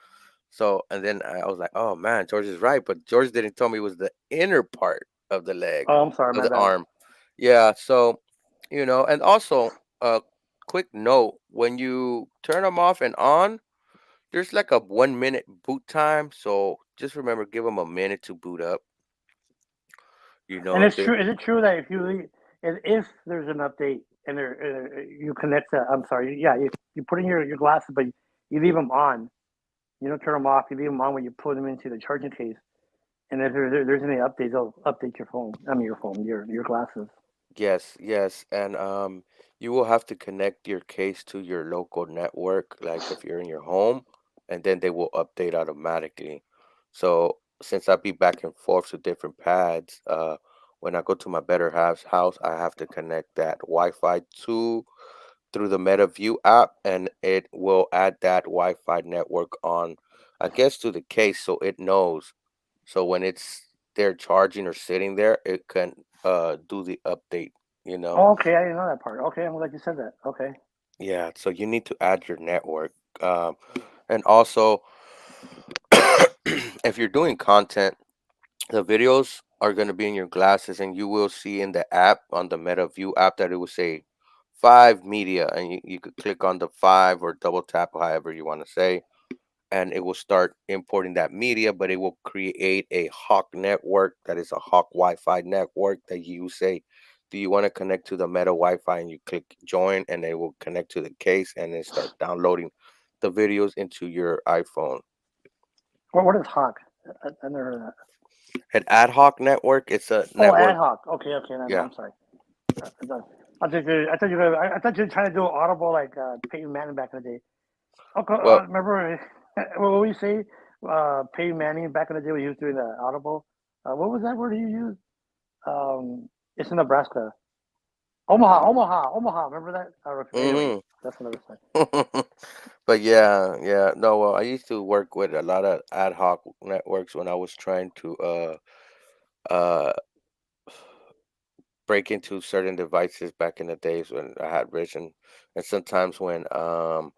So, and then I was like, oh man, George is right. But George didn't tell me it was the inner part of the leg, Oh, I'm sorry, of my the bad. arm. Yeah. So, and also a quick note, when you turn them off and on, there's like a 1 minute boot time. So just remember, give them a minute to boot up. And it's They, true. Is it true that if there's an update and you connect to, I'm sorry, yeah, you put in your glasses, but you leave them on. You don't turn them off. You leave them on when you put them into the charging case. And if there's any updates, they'll update your phone. I mean, your glasses. yes, yes, and you will have to connect your case to your local network, like if you're in your home, and then they will update automatically. So since I be back and forth to different pads, when I go to my better half's house, I have to connect that Wi-Fi to through the MetaView app, and it will add that Wi-Fi network on, I guess, to the case so it knows. So when it's there charging or sitting there, it can do the update, you know. Oh, okay, I didn't know that part. Okay, I'm glad you said that. Okay. Yeah, so you need to add your network. And also if you're doing content, the videos are going to be in your glasses, and you will see in the app, on the MetaView app, that it will say five media, and you could click on the five or double tap, however you want to say, and it will start importing that media, but it will create a Hawk network that is a Hawk Wi-Fi network that you say, do you want to connect to the Meta Wi-Fi? And you click join, and it will connect to the case, and then start downloading the videos into your iPhone. What is Hawk? I never heard of that. An ad hoc network, it's a Oh, ad network. hoc. Okay, okay. Yeah. I'm sorry. I thought you were trying to do audible like Peyton Manning back in the day. Okay, Well, remember what we say? Peyton Manning back in the day when he was doing the audible. What was that word he used? It's in Nebraska. Omaha. Remember that? Anyway, hmm that's another side. but yeah, yeah. No, well, I used to work with a lot of ad hoc networks when I was trying to uh break into certain devices back in the days when I had vision, and sometimes when I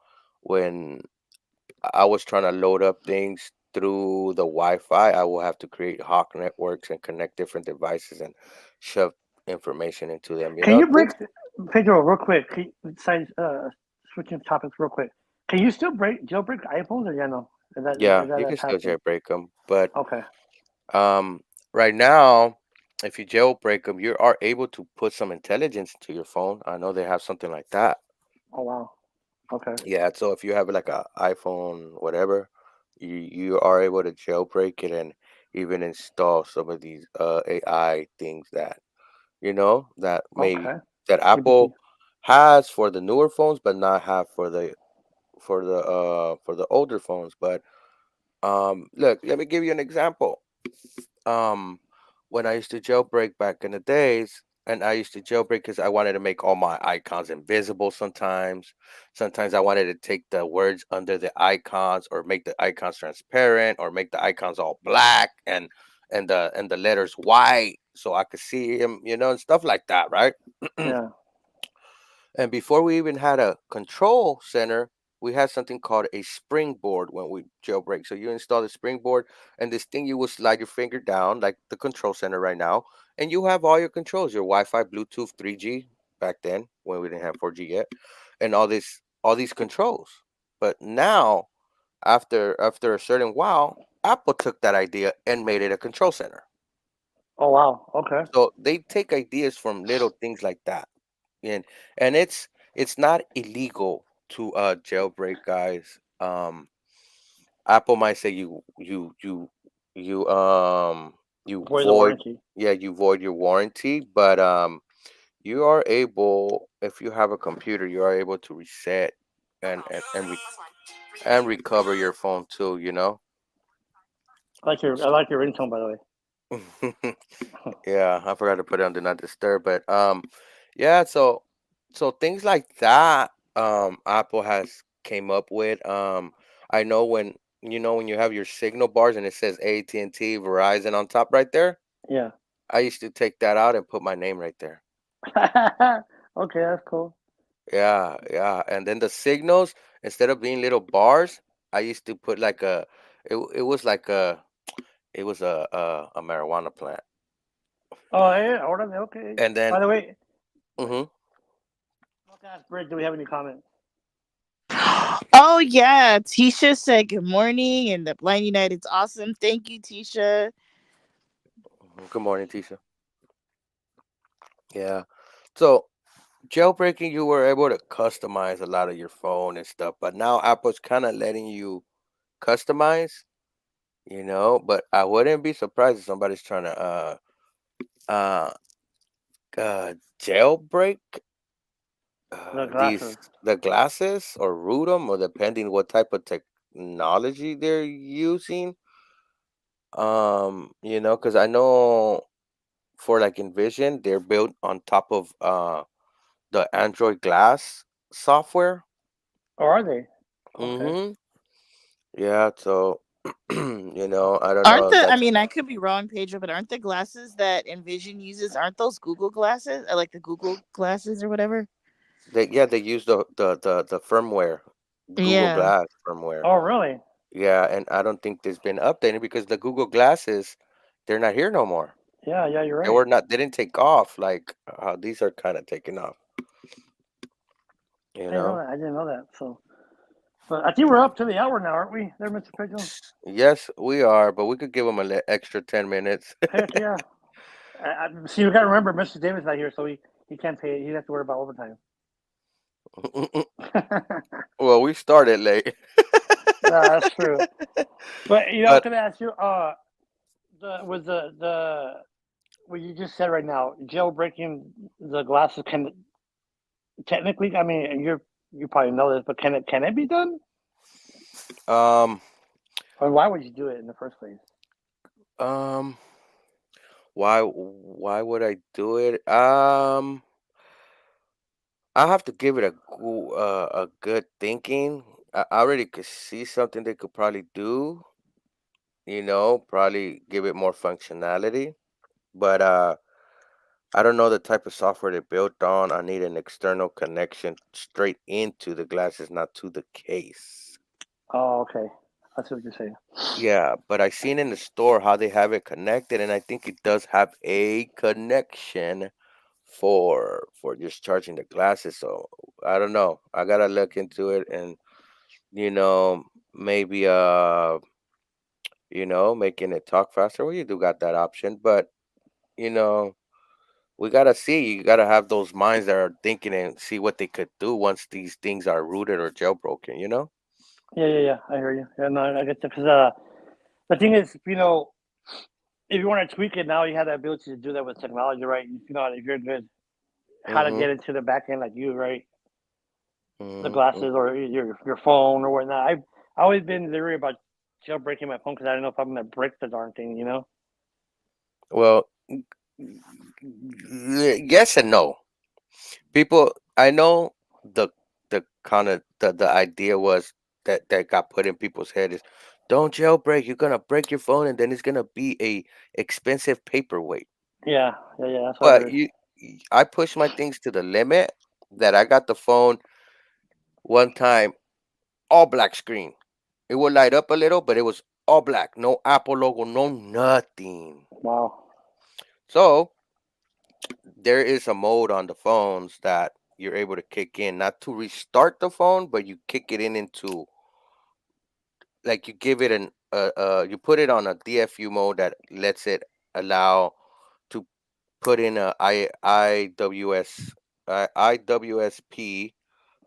was trying to load up things through the Wi-Fi, I will have to create hawk networks and connect different devices and shove information into them. Can you break Things. Pedro real quick? Besides switching topics real quick, can you still break jailbreak iPhones or yeah no? Yeah, Is that you a can still passing? jailbreak them, but Okay. um, right now, if you jailbreak them, you are able to put some intelligence into your phone. I know they have something like that. Oh wow. Okay. Yeah, so if you have like a iPhone, whatever, you are able to jailbreak it and even install some of these AI things that that maybe Okay. that GPT. Apple has for the newer phones, but not have for the older phones. But look, let me give you an example. um when I used to jailbreak back in the days, and I used to jailbreak because I wanted to make all my icons invisible sometimes. Sometimes I wanted to take the words under the icons or make the icons transparent or make the icons all black and the letters white so I could see them, and stuff like that, right? Yeah. And before we even had a control center, we had something called a springboard when we jailbreak. So you install the springboard, and this thing you will slide your finger down, like the control center right now, and you have all your controls, your Wi-Fi, Bluetooth, 3G back then when we didn't have 4G yet, and all these controls. But now after a certain while, Apple took that idea and made it a control center. Oh wow. Okay. So they take ideas from little things like that, and it's not illegal to jailbreak, guys. Apple might say you you Void the void, warranty. yeah, you void your warranty, but you are able, if you have a computer, you are able to reset and recover your phone too, you know. I like your ringtone, by the way. Yeah, I forgot to put it on do not disturb, but yeah, so things like that Apple has came up with. I know when when you have your signal bars and it says AT&T, Verizon on top right there, Yeah. I used to take that out and put my name right there. Okay, that's cool. Yeah, yeah. And then the signals, instead of being little bars, I used to put like it was like a marijuana plant. Oh yeah, order okay. And then By the way, hmm let's ask Britt, do we have any comments? Oh yeah, Tisha said good morning, and the Blind United's awesome. Thank you, Tisha. good morning, Tisha. Yeah. So jailbreaking, you were able to customize a lot of your phone and stuff, but now Apple's kind of letting you customize, but I wouldn't be surprised if somebody's trying to uh jailbreak The these glasses. the glasses or root them, or depending what type of technology they're using. Because I know for like Envision, they're built on top of the Android Glass software. Or are they? Okay. Mm-hmm. Yeah, so I don't Aren't know if the? I that's mean, I could be wrong, Pedro, but aren't the glasses that Envision uses? Aren't those Google glasses? Or like the Google glasses or whatever? they use the firmware, Google Yeah. Glass firmware. Oh really? Yeah, and I don't think it's been updated because the Google Glasses, they're not here no more. Yeah, yeah, you're They right. were not they didn't take off like how these are kind of taking off, you I didn't know know? that. I didn't know that. So, but I think we're up to the hour now, aren't we? There, Mr. Pedro. Yes, we are, but we could give them extra 10 minutes. Heck yeah. See, you got to remember, Mr. Davis not here, so he can't pay. He has to worry about overtime. Well, we started late. That's true. But I was But gonna ask you, the what you just said right now, jailbreaking the glasses can technically, I mean, you probably know this, but can it be done? um Or why would you do it in the first place? um why would I do it? I have to give it a good thinking. I already could see something they could probably do, probably give it more functionality. But I don't know the type of software they built on. I need an external connection straight into the glasses, not to the case. Oh, okay. I see what you're saying. Yeah, but I seen in the store how they have it connected, and I think it does have a connection for just charging the glasses. So I don't know. I gotta look into it, and maybe making it talk faster. Well, you do got that option, but you know we gotta see. You gotta have those minds that are thinking and see what they could do once these things are rooted or jailbroken. Yeah, yeah, yeah. I hear you. Yeah, no, I get that because the thing is, if you want to tweak it now, you have the ability to do that with technology, right? If you're good, how to Mm-hmm. get into the back end, like you, right? The Mm-hmm. glasses or your phone or whatnot. I've always been leery about jailbreaking my phone because I don't know if I'm gonna break the darn thing. Well, yes and no. People, I know the kind of the idea was that got put in people's head is don't jailbreak. You're gonna break your phone, and then it's gonna be a expensive paperweight. Yeah, yeah, yeah. That's what I But heard. I push my things to the limit that I got the phone one time, all black screen. It would light up a little, but it was all black. No Apple logo, no nothing. Wow. So there is a mode on the phones that you're able to kick in, not to restart the phone, but you kick it in into like you give it you put it on a DFU mode that lets it allow to put in a IWSP,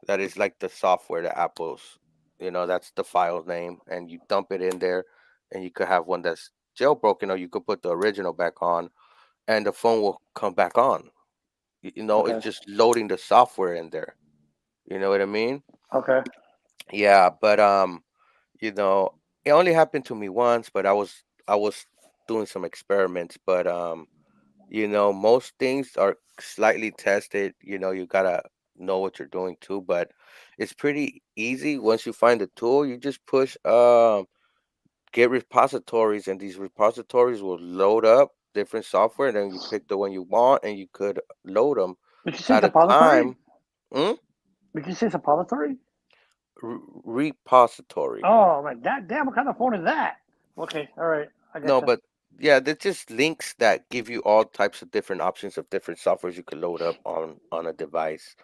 that is like the software that Apple's, that's the file name, and you dump it in there, and you could have one that's jailbroken, or you could put the original back on, and the phone will come back on. Okay. It's just loading the software in there. You know what I mean? Okay. Yeah, but you know, it only happened to me once, but I was doing some experiments, but most things are slightly tested. You gotta know what you're doing too, but it's pretty easy once you find the tool. You just push get repositories, and these repositories will load up different software, and then you pick the one you want, and you could load them Did you say at a suppository? time. Mm? Did you say suppository? Repository. Oh, I'm like that. Damn, what kind of phone is that? Okay. All right. I No, gotcha. but yeah, they're just links that give you all types of different options of different softwares you could load up on a device.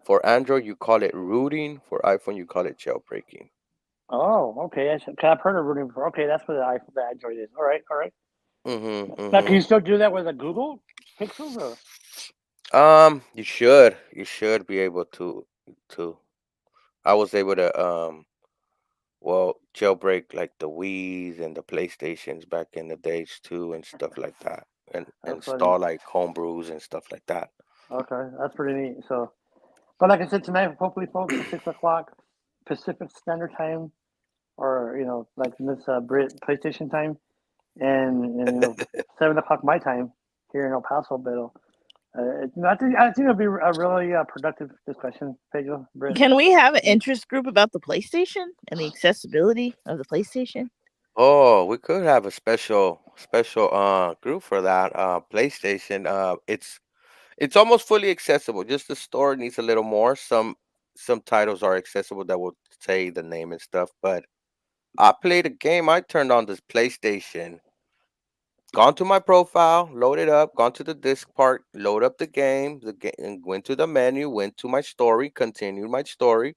For Android, you call it rooting. For iPhone, you call it jailbreaking. Oh, okay. I've heard of rooting before. Okay, that's what the Android is. All right. All right. Mm-hmm. Now, can Mm-hmm. you still do that with a Google Pixels or? You should be able to. I was able to jailbreak like the Wii's and the PlayStations back in the days too, and stuff like that, and That's funny. install like homebrews and stuff like that. Okay, that's pretty neat. So, but like I said tonight, hopefully, folks, at 6 o'clock Pacific Standard Time, or like in this Brit PlayStation time, and 7 o'clock my time here in El Paso. But I think it'll be a really productive discussion, Pedro, Britt. Can we have an interest group about the PlayStation and the accessibility of the PlayStation? Oh, we could have a special group for that. PlayStation. It's almost fully accessible. Just the store needs a little more. Some titles are accessible that will say the name and stuff. But I played a game. I turned on this PlayStation, gone to my profile, loaded up, gone to the disc part, load up the game, and went to the menu, went to my story, continued my story,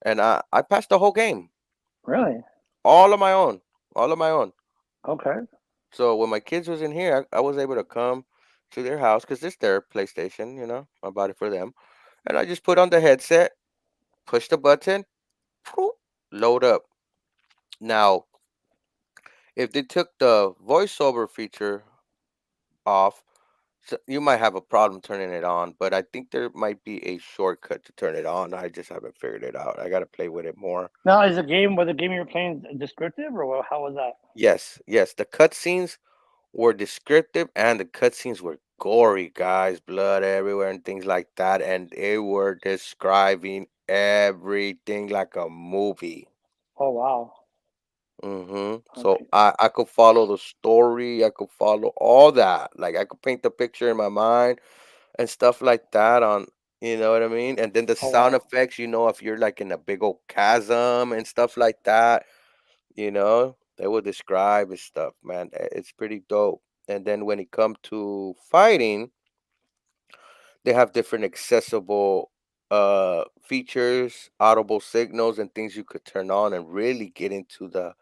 and I passed the whole game, Really? all on my own, all on my own. Okay. So when my kids was in here, I was able to come to their house because it's their PlayStation. I bought it for them, and I just put on the headset, push the button, poof, load up. Now, if they took the voiceover feature off, so you might have a problem turning it on, but I think there might be a shortcut to turn it on. I just haven't figured it out. I got to play with it more. Now, was the game you were playing descriptive, or how was that? Yes, yes, the cutscenes were descriptive, and the cutscenes were gory, guys, blood everywhere and things like that, and they were describing everything like a movie. Oh wow. So Okay. I could follow the story, I could follow all that. Like I could paint the picture in my mind and stuff like that on, you know what I mean? And then the Oh sound wow. effects, if you're like in a big old chasm and stuff like that, they will describe and stuff, man. It's pretty dope. And then when it comes to fighting, they have different accessible features, audible signals, and things you could turn on and really get into the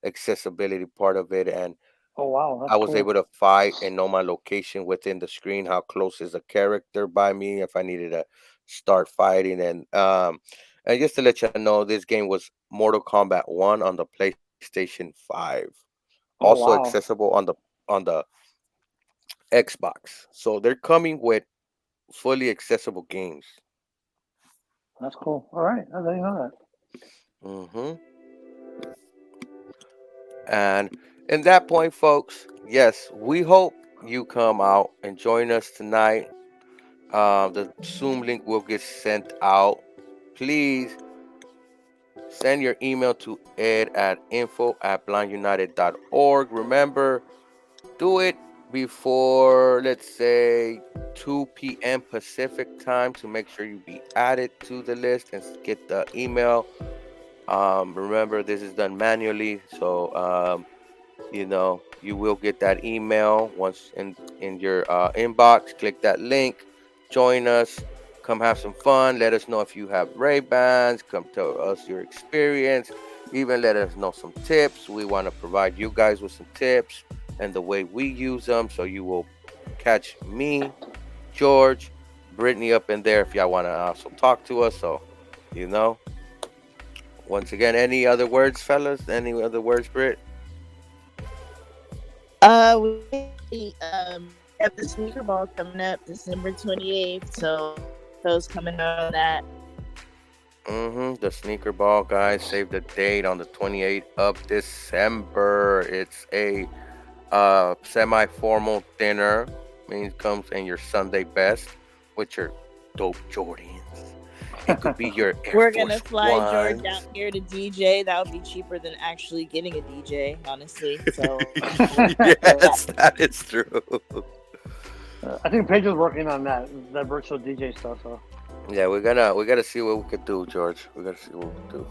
accessibility part of it. And Oh wow. I That's was able cool. to fight and know my location within the screen, how close is a character by me, if I needed to start fighting. And just to let you know, this game was Mortal Kombat 1 on the PlayStation 5. Oh Also wow. accessible on the Xbox. So they're coming with fully accessible games. That's cool. All right. I didn't know that. hmm And in that point, folks, yes, we hope you come out and join us tonight. The Zoom link will get sent out. Please send your email to ed@info@blindunited.org. Remember, do it before, let's say, 2 p.m. Pacific time to make sure you be added to the list and get the email. Remember, this is done manually, so you will get that email once in your inbox. Click that link, join us, come have some fun. Let us know if you have Ray Bans. Come tell us your experience. Even let us know some tips. We want to provide you guys with some tips and the way we use them, so you will catch me, George, Brittany up in there if y'all want to also talk to us. So, you know, once again, any other words, fellas? Any other words, Britt? We have the sneaker ball coming up December 28th, so those coming out on that. The sneaker ball, guys. Save the date on the 28th of December. It's a semi-formal dinner. Means comes in your Sunday best with your dope Jordans. It could be your Air We're Force gonna fly George Ones. out here to DJ. That would be cheaper than actually getting a DJ, honestly. So Yes, that is true. I think Pedro's working on that virtual DJ stuff. So Yeah, we gotta see what we could do, George. We gotta see what we could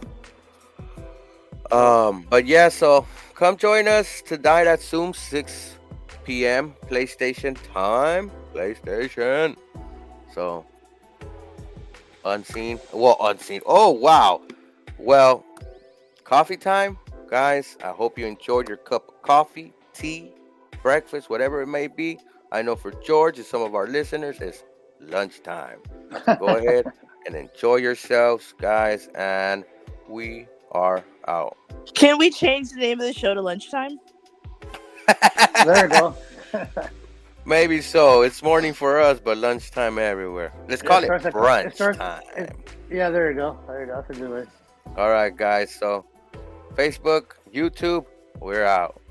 do. But yeah, so come join us tonight at Zoom 6 p.m. PlayStation time. PlayStation. So unseen. Oh wow. Well, coffee time, guys. I hope you enjoyed your cup of coffee, tea, breakfast, whatever it may be. I know for George and some of our listeners, it's lunchtime. So go ahead and enjoy yourselves, guys, and we are out. can we change the name of the show to Lunchtime? there you go. Maybe so. It's morning for us, but lunchtime everywhere. Let's call it brunch time. Yeah, there you go. That's a good way. All right, guys. So Facebook, YouTube, we're out.